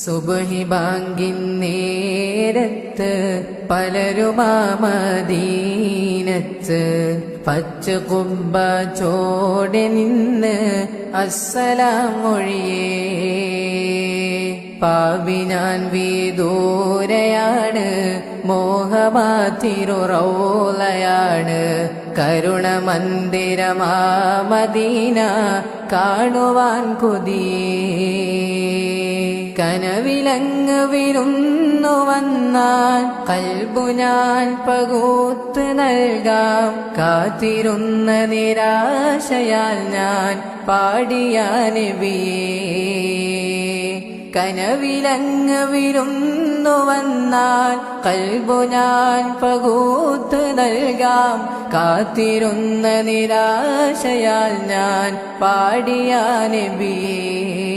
സുബ്ഹി ബാങ്കിൻ നേരത്ത് പലരുമാ മദീനത്ത് പച്ച കുബ്ബ ചോടെ നിന്ന് അസ്സലാം മൊഴിയേ. പാവിനാൻ വിദൂരയാണ്, മോഹമാതിരു റൗളയാണ്, കരുണമന്ദിരമാ മദീന കാണുവാൻ കൊതിയേ. കനവിലങ്ങ് വിരുന്നു വന്നാൽ കൽബു ഞാൻ പകുത്ത് നൽകാം, കാത്തിരുന്ന നിരാശയാൽ ഞാൻ പാടിയ നബിയേ. കനവിലങ്ങ് വിരുന്നു വന്നാൽ കൽബു ഞാൻ പകുത്ത് നൽകാം, കാത്തിരുന്ന നിരാശയാൽ ഞാൻ പാടിയ നബിയേ.